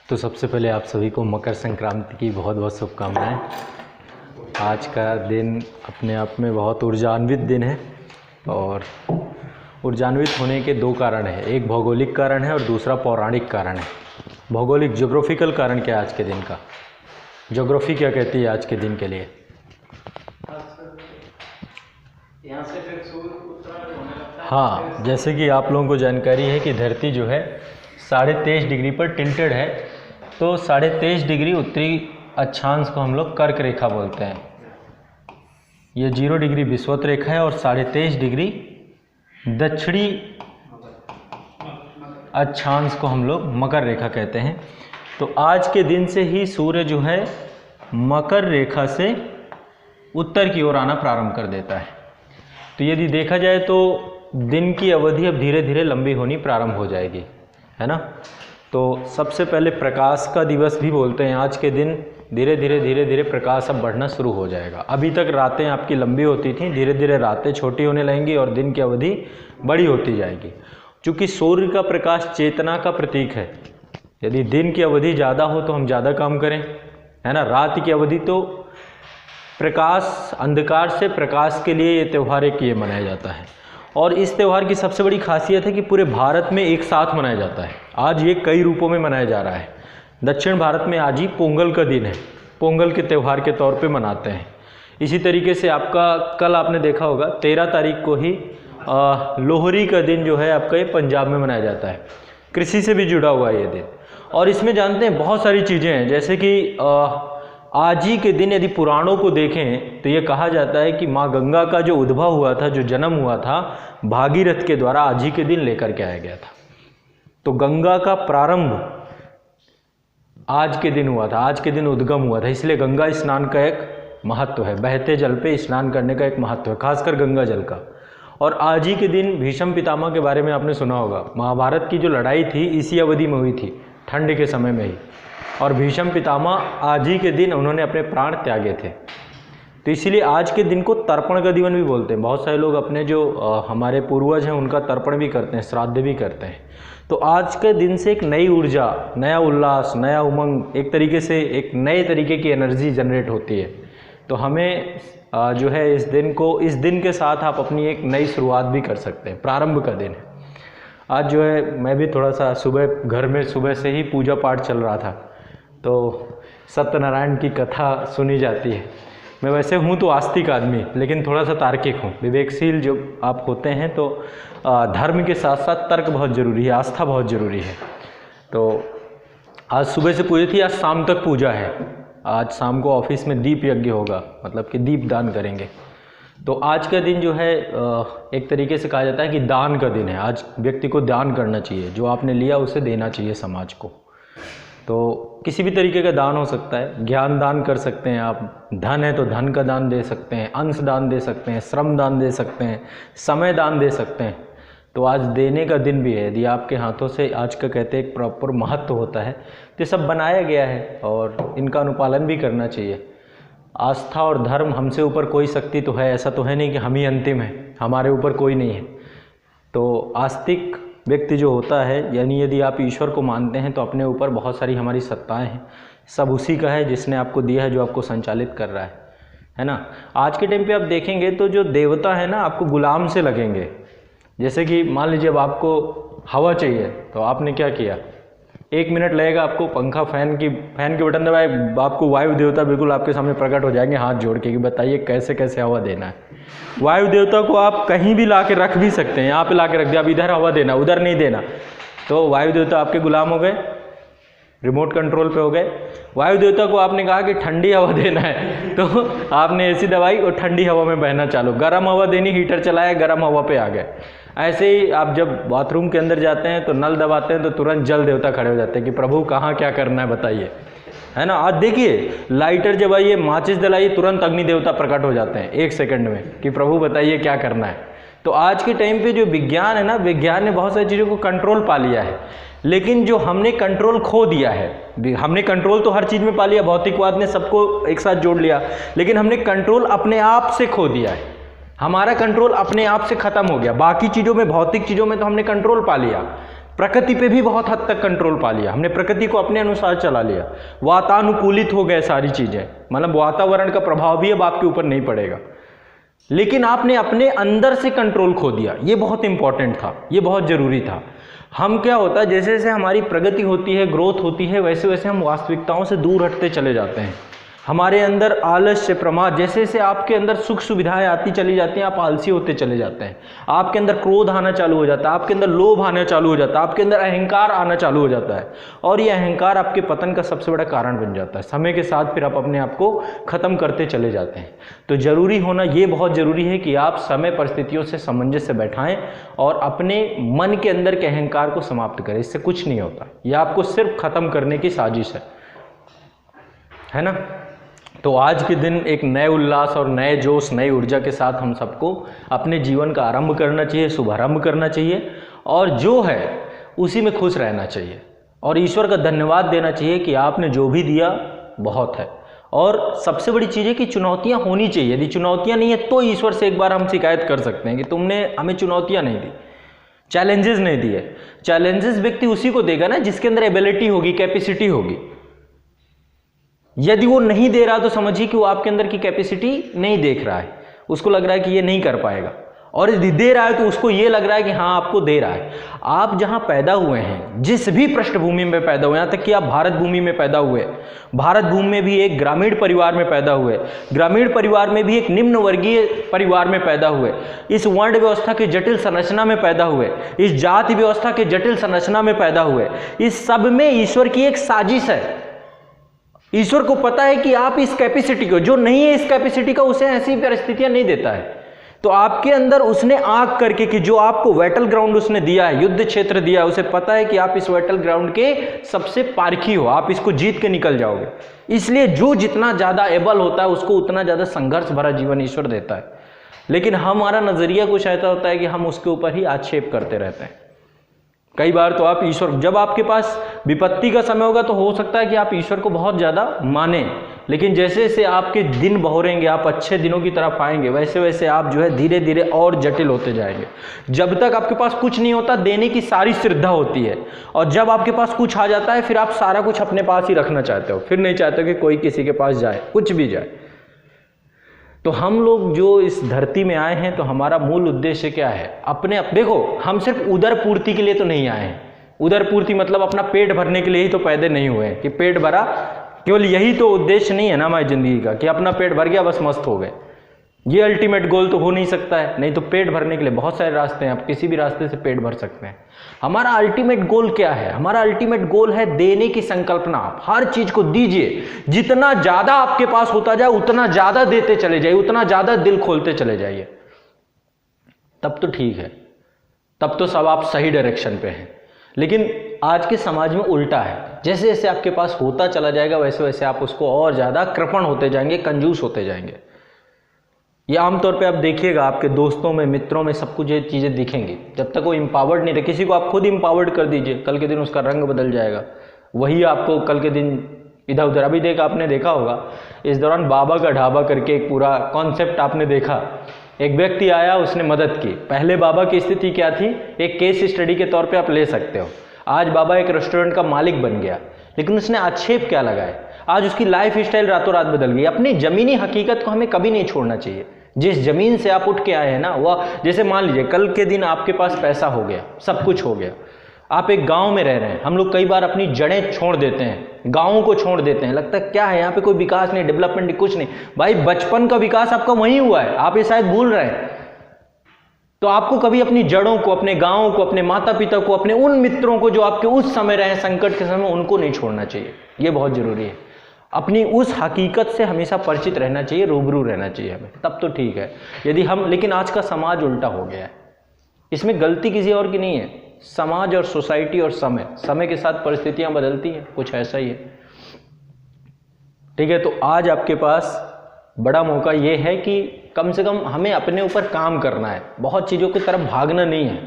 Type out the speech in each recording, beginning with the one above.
तो सबसे पहले आप सभी को मकर संक्रांति की बहुत बहुत शुभकामनाएं। आज का दिन अपने आप में बहुत ऊर्जान्वित दिन है और ऊर्जान्वित होने के दो कारण हैं, एक भौगोलिक कारण है और दूसरा पौराणिक कारण है। भौगोलिक ज्योग्राफिकल कारण क्या है आज के दिन का? ज्योग्राफी क्या कहती है आज के दिन के लिए? हाँ, जैसे कि आप लोगों को जानकारी है कि धरती जो है 23.5 डिग्री पर टिल्टेड है, तो 23.5 डिग्री उत्तरी अक्षांश को हम लोग कर्क रेखा बोलते हैं। ये 0 डिग्री विषुवत रेखा है और 23.5 डिग्री दक्षिणी अक्षांश को हम लोग मकर रेखा कहते हैं। तो आज के दिन से ही सूर्य जो है मकर रेखा से उत्तर की ओर आना प्रारंभ कर देता है। तो यदि देखा जाए तो दिन की अवधि अब धीरे धीरे लंबी होनी प्रारंभ हो जाएगी, है ना। तो सबसे पहले प्रकाश का दिवस भी बोलते हैं। आज के दिन धीरे धीरे प्रकाश अब बढ़ना शुरू हो जाएगा। अभी तक रातें आपकी लंबी होती थी, धीरे धीरे रातें छोटी होने लगेंगी और दिन की अवधि बड़ी होती जाएगी। चूँकि सूर्य का प्रकाश चेतना का प्रतीक है, यदि दिन की अवधि ज़्यादा हो तो हम ज़्यादा काम करें, है ना। रात की अवधि तो प्रकाश, अंधकार से प्रकाश के लिए ये त्यौहार एक ये मनाया जाता है। और इस त्यौहार की सबसे बड़ी खासियत है कि पूरे भारत में एक साथ मनाया जाता है। आज ये कई रूपों में मनाया जा रहा है। दक्षिण भारत में आज ही पोंगल का दिन है, पोंगल के त्यौहार के तौर पे मनाते हैं। इसी तरीके से आपका कल आपने देखा होगा 13 तारीख को ही लोहरी का दिन जो है आपका ये पंजाब में मनाया जाता है। कृषि से भी जुड़ा हुआ है ये दिन। और इसमें जानते हैं बहुत सारी चीज़ें हैं, जैसे कि आज ही के दिन यदि पुराणों को देखें तो ये कहा जाता है कि माँ गंगा का जो उद्भव हुआ था, जो जन्म हुआ था, भागीरथ के द्वारा आज ही के दिन लेकर के आया गया था। तो गंगा का प्रारंभ आज के दिन हुआ था, आज के दिन उद्गम हुआ था। इसलिए गंगा स्नान का एक महत्व है, बहते जल पे स्नान करने का एक महत्व है, खासकर गंगा जल का। और आज ही के दिन भीष्म पितामह के बारे में आपने सुना होगा। महाभारत की जो लड़ाई थी इसी अवधि में हुई थी, ठंड के समय में ही। और भीष्म पितामह आज ही के दिन उन्होंने अपने प्राण त्यागे थे। तो इसीलिए आज के दिन को तर्पण का दिवन भी बोलते हैं। बहुत सारे लोग अपने जो हमारे पूर्वज हैं उनका तर्पण भी करते हैं, श्राद्ध भी करते हैं। तो आज के दिन से एक नई ऊर्जा, नया उल्लास, नया उमंग, एक तरीके से एक नए तरीके की एनर्जी जनरेट होती है। तो हमें जो है इस दिन के साथ आप अपनी एक नई शुरुआत भी कर सकते हैं। प्रारंभ का दिन है आज। जो है मैं भी थोड़ा सा घर में सुबह से ही पूजा पाठ चल रहा था, तो सत्यनारायण की कथा सुनी जाती है। मैं वैसे हूँ तो आस्तिक आदमी, लेकिन थोड़ा सा तार्किक हूँ, विवेकशील जो आप होते हैं। तो धर्म के साथ साथ तर्क बहुत ज़रूरी है, आस्था बहुत ज़रूरी है। तो आज सुबह से पूजा थी, आज शाम तक पूजा है। आज शाम को ऑफिस में दीप यज्ञ होगा, मतलब कि दीप दान करेंगे। तो आज का दिन जो है एक तरीके से कहा जाता है कि दान का दिन है। आज व्यक्ति को दान करना चाहिए, जो आपने लिया उसे देना चाहिए समाज को। तो किसी भी तरीके का दान हो सकता है, ज्ञान दान कर सकते हैं आप, धन है तो धन का दान दे सकते हैं, अंश दान दे सकते हैं, श्रम दान दे सकते हैं, समय दान दे सकते हैं। तो आज देने का दिन भी है। यदि आपके हाथों से आज का कहते हैं एक प्रॉपर महत्व होता है, तो ये सब बनाया गया है और इनका अनुपालन भी करना चाहिए। आस्था और धर्म, हमसे ऊपर कोई शक्ति तो है, ऐसा तो है नहीं कि हम ही अंतिम हैं, हमारे ऊपर कोई नहीं है। तो आस्तिक व्यक्ति जो होता है, यानी यदि आप ईश्वर को मानते हैं तो अपने ऊपर बहुत सारी हमारी सत्ताएं हैं, सब उसी का है जिसने आपको दिया है, जो आपको संचालित कर रहा है ना। आज के टाइम पे आप देखेंगे तो जो देवता है ना आपको गुलाम से लगेंगे। जैसे कि मान लीजिए अब आपको हवा चाहिए तो आपने क्या किया, 1 मिनट लगेगा आपको, पंखा फैन की बटन दबाए, आपको वायु देवता बिल्कुल आपके सामने प्रकट हो जाएंगे हाथ जोड़ के कि बताइए कैसे कैसे हवा देना है। वायु देवता को आप कहीं भी ला के रख भी सकते हैं, यहाँ पे ला के रख दिया, अब इधर हवा देना, उधर नहीं देना, तो वायु देवता आपके गुलाम हो गए, रिमोट कंट्रोल पे हो गए। वायु देवता को आपने कहा कि ठंडी हवा देना है तो आपने एसी दबाई और ठंडी हवा में बहना चालू, गर्म हवा देनी, हीटर चलाया, गर्म हवा पे आ गए। ऐसे ही आप जब बाथरूम के अंदर जाते हैं तो नल दबाते हैं तो तुरंत जल देवता खड़े हो जाते हैं कि प्रभु कहाँ क्या करना है बताइए, है ना। आज देखिए लाइटर जब आइए, माचिस जलाइए, तुरंत अग्नि देवता प्रकट हो जाते हैं 1 सेकंड में कि प्रभु बताइए क्या करना है। तो आज के टाइम पे जो विज्ञान है ना, विज्ञान ने बहुत सारी चीज़ों को कंट्रोल पा लिया है, लेकिन जो हमने कंट्रोल खो दिया है। हमने कंट्रोल तो हर चीज़ में पा लिया, भौतिकवाद ने सबको एक साथ जोड़ लिया, लेकिन हमने कंट्रोल अपने आप से खो दिया है। हमारा कंट्रोल अपने आप से खत्म हो गया। बाकी चीज़ों में, भौतिक चीज़ों में तो हमने कंट्रोल पा लिया, प्रकृति पे भी बहुत हद तक कंट्रोल पा लिया हमने, प्रकृति को अपने अनुसार चला लिया, वातानुकूलित हो गए सारी चीजें, मतलब वातावरण का प्रभाव भी अब आपके ऊपर नहीं पड़ेगा। लेकिन आपने अपने अंदर से कंट्रोल खो दिया, ये बहुत इंपॉर्टेंट था, ये बहुत जरूरी था। हम क्या होता है, जैसे जैसे हमारी प्रगति होती है, ग्रोथ होती है, वैसे वैसे हम वास्तविकताओं से दूर हटते चले जाते हैं। हमारे अंदर आलस्य, प्रमाद, जैसे जैसे आपके अंदर सुख सुविधाएं आती चली जाती हैं, आप आलसी होते चले जाते हैं। आपके अंदर क्रोध आना चालू हो जाता है, आपके अंदर लोभ आना चालू हो जाता है, आपके अंदर अहंकार आना चालू हो जाता है, और ये अहंकार आपके पतन का सबसे बड़ा कारण बन जाता है। समय के साथ फिर आप अपने आप को खत्म करते चले जाते हैं। तो जरूरी होना ये बहुत जरूरी है कि आप समय परिस्थितियों से सामंजस्य बैठाएं और अपने मन के अंदर के अहंकार को समाप्त करें। इससे कुछ नहीं होता, यह आपको सिर्फ खत्म करने की साजिश है ना। तो आज के दिन एक नए उल्लास और नए जोश, नई ऊर्जा के साथ हम सबको अपने जीवन का आरंभ करना चाहिए, शुभारंभ करना चाहिए, और जो है उसी में खुश रहना चाहिए, और ईश्वर का धन्यवाद देना चाहिए कि आपने जो भी दिया बहुत है। और सबसे बड़ी चीज़ है कि चुनौतियां होनी चाहिए। यदि चुनौतियां नहीं है तो ईश्वर से एक बार हम शिकायत कर सकते हैं कि तुमने हमें चुनौतियां नहीं दी, चैलेंजेस नहीं दिए। चैलेंजेस व्यक्ति उसी को देगा ना जिसके अंदर एबिलिटी होगी, कैपेसिटी होगी। यदि वो नहीं दे रहा तो समझिए कि वो आपके अंदर की कैपेसिटी नहीं देख रहा है, उसको लग रहा है कि ये नहीं कर पाएगा, और यदि दे रहा है तो उसको ये लग रहा है कि हाँ आपको दे रहा है। आप जहाँ पैदा हुए हैं, जिस भी पृष्ठभूमि में पैदा हुए, यहाँ तक कि आप भारत भूमि में पैदा हुए, भारत भूमि में भी एक ग्रामीण परिवार में पैदा हुए, ग्रामीण परिवार में भी एक निम्न वर्गीय परिवार में पैदा हुए, इस वर्ण व्यवस्था के जटिल संरचना में पैदा हुए, इस जाति व्यवस्था के जटिल संरचना में पैदा हुए, इस सब में ईश्वर की एक साजिश है। ईश्वर को पता है कि आप इस कैपेसिटी को, जो नहीं है इस कैपेसिटी का, उसे ऐसी परिस्थितियां नहीं देता है। तो आपके अंदर उसने आंख करके कि जो आपको बैटल ग्राउंड उसने दिया है, युद्ध क्षेत्र दिया है, उसे पता है कि आप इस बैटल ग्राउंड के सबसे पारखी हो, आप इसको जीत के निकल जाओगे। इसलिए जो जितना ज्यादा एबल होता है उसको उतना ज्यादा संघर्ष भरा जीवन ईश्वर देता है। लेकिन हमारा नजरिया कुछ ऐसा होता है कि हम उसके ऊपर ही आक्षेप करते रहते हैं। कई बार तो आप ईश्वर, जब आपके पास विपत्ति का समय होगा तो हो सकता है कि आप ईश्वर को बहुत ज़्यादा माने, लेकिन जैसे जैसे आपके दिन बहोरेंगे, आप अच्छे दिनों की तरफ आएंगे, वैसे वैसे आप जो है धीरे धीरे और जटिल होते जाएंगे। जब तक आपके पास कुछ नहीं होता देने की सारी श्रद्धा होती है, और जब आपके पास कुछ आ जाता है फिर आप सारा कुछ अपने पास ही रखना चाहते हो, फिर नहीं चाहते हो कि कोई किसी के पास जाए, कुछ भी जाए। तो हम लोग जो इस धरती में आए हैं तो हमारा मूल उद्देश्य क्या है? अपने देखो, हम सिर्फ उदर पूर्ति के लिए तो नहीं आए हैं। उदर पूर्ति मतलब अपना पेट भरने के लिए ही तो पैदा नहीं हुए हैं कि पेट भरा, केवल यही तो उद्देश्य नहीं है ना हमारी जिंदगी का कि अपना पेट भर गया बस मस्त हो गए। ये अल्टीमेट गोल तो हो नहीं सकता है। नहीं तो पेट भरने के लिए बहुत सारे रास्ते हैं, आप किसी भी रास्ते से पेट भर सकते हैं। हमारा अल्टीमेट गोल क्या है? हमारा अल्टीमेट गोल है देने की संकल्पना। आप हर चीज को दीजिए, जितना ज्यादा आपके पास होता जाए उतना ज्यादा देते चले जाइए, उतना ज्यादा दिल खोलते चले जाइए, तब तो ठीक है, तब तो सब आप सही डायरेक्शन पे हैं। लेकिन आज के समाज में उल्टा है, जैसे जैसे आपके पास होता चला जाएगा वैसे वैसे आप उसको और ज्यादा कृपण होते जाएंगे, कंजूस होते जाएंगे। ये आमतौर पे आप देखिएगा आपके दोस्तों में, मित्रों में, सब कुछ ये चीज़ें दिखेंगी। जब तक वो इम्पावर्ड नहीं रहे, किसी को आप खुद इम्पावर्ड कर दीजिए, कल के दिन उसका रंग बदल जाएगा। वही आपको कल के दिन इधर उधर, अभी आपने देखा होगा इस दौरान बाबा का ढाबा करके एक पूरा कॉन्सेप्ट आपने देखा। एक व्यक्ति आया, उसने मदद की। पहले बाबा की स्थिति क्या थी, एक केस स्टडी के तौर पर आप ले सकते हो। आज बाबा एक रेस्टोरेंट का मालिक बन गया, लेकिन उसने आक्षेप क्या लगाए? आज उसकी लाइफ स्टाइल रातों रात बदल गई। अपनी जमीनी हकीकत को हमें कभी नहीं छोड़ना चाहिए। जिस जमीन से आप उठ के आए हैं ना, वह, जैसे मान लीजिए कल के दिन आपके पास पैसा हो गया, सब कुछ हो गया, आप एक गांव में रह रहे हैं। हम लोग कई बार अपनी जड़ें छोड़ देते हैं, गांवों को छोड़ देते हैं, लगता है क्या है यहाँ पे कोई विकास नहीं, डेवलपमेंट नहीं, कुछ नहीं। भाई बचपन का विकास आपका वहीं हुआ है, आप ये शायद भूल रहे हैं। तो आपको कभी अपनी जड़ों को, अपने गाँव को, अपने माता पिता को, अपने उन मित्रों को जो आपके उस समय रहे संकट के समय, उनको नहीं छोड़ना चाहिए। ये बहुत जरूरी है। अपनी उस हकीकत से हमेशा परिचित रहना चाहिए, रूबरू रहना चाहिए हमें, तब तो ठीक है। यदि हम, लेकिन आज का समाज उल्टा हो गया है, इसमें गलती किसी और की नहीं है। समाज और सोसाइटी और समय के साथ परिस्थितियां बदलती हैं, कुछ ऐसा ही है। ठीक है, तो आज आपके पास बड़ा मौका ये है कि कम से कम हमें अपने ऊपर काम करना है। बहुत चीज़ों की तरफ भागना नहीं है,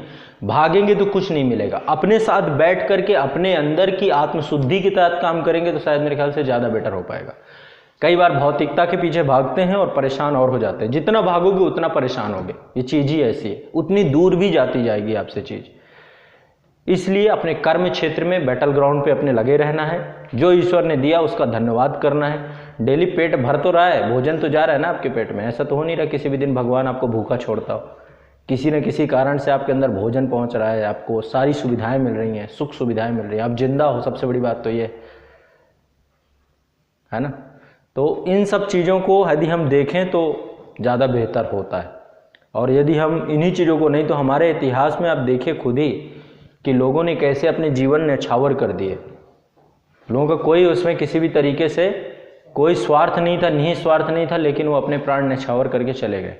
भागेंगे तो कुछ नहीं मिलेगा। अपने साथ बैठ करके अपने अंदर की आत्मशुद्धि के तहत काम करेंगे तो शायद मेरे ख्याल से ज़्यादा बेटर हो पाएगा। कई बार भौतिकता के पीछे भागते हैं और परेशान और हो जाते हैं। जितना भागोगे उतना परेशान होगे, ये चीज़ ही ऐसी है, उतनी दूर भी जाती जाएगी आपसे चीज़। इसलिए अपने कर्म क्षेत्र में, बैटल ग्राउंड पे अपने लगे रहना है। जो ईश्वर ने दिया उसका धन्यवाद करना है। डेली पेट भर तो रहा है, भोजन तो जा रहा है ना आपके पेट में, ऐसा तो हो नहीं रहा किसी भी दिन भगवान आपको भूखा छोड़ता हो। किसी न किसी कारण से आपके अंदर भोजन पहुंच रहा है, आपको सारी सुविधाएं मिल रही हैं, सुख सुविधाएं मिल रही हैं, आप जिंदा हो, सबसे बड़ी बात तो ये है ना। तो इन सब चीज़ों को यदि हम देखें तो ज़्यादा बेहतर होता है। और यदि हम इन्हीं चीज़ों को नहीं, तो हमारे इतिहास में आप देखिए खुद ही कि लोगों ने कैसे अपने जीवन न्यौछावर कर दिए। लोगों का कोई उसमें किसी भी तरीके से कोई स्वार्थ नहीं था, निस्वार्थ नहीं था, लेकिन वो अपने प्राण न्यौछावर करके चले गए।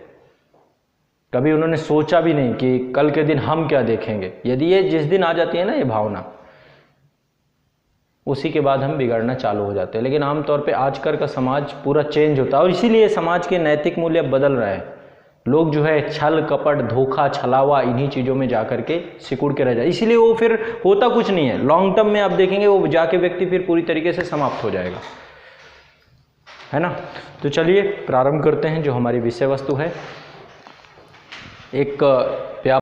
कभी उन्होंने सोचा भी नहीं कि कल के दिन हम क्या देखेंगे। यदि ये जिस दिन आ जाती है ना ये भावना, उसी के बाद हम बिगड़ना चालू हो जाते हैं। लेकिन आमतौर पे आजकल का समाज पूरा चेंज होता है और इसीलिए समाज के नैतिक मूल्य बदल रहे हैं। लोग जो है छल कपट धोखा छलावा इन्हीं चीज़ों में जा करके सिकुड़ के रह जाए, इसीलिए वो फिर होता कुछ नहीं है। लॉन्ग टर्म में आप देखेंगे वो जाके व्यक्ति फिर पूरी तरीके से समाप्त हो जाएगा, है ना। तो चलिए प्रारंभ करते हैं जो हमारी विषय वस्तु है। एक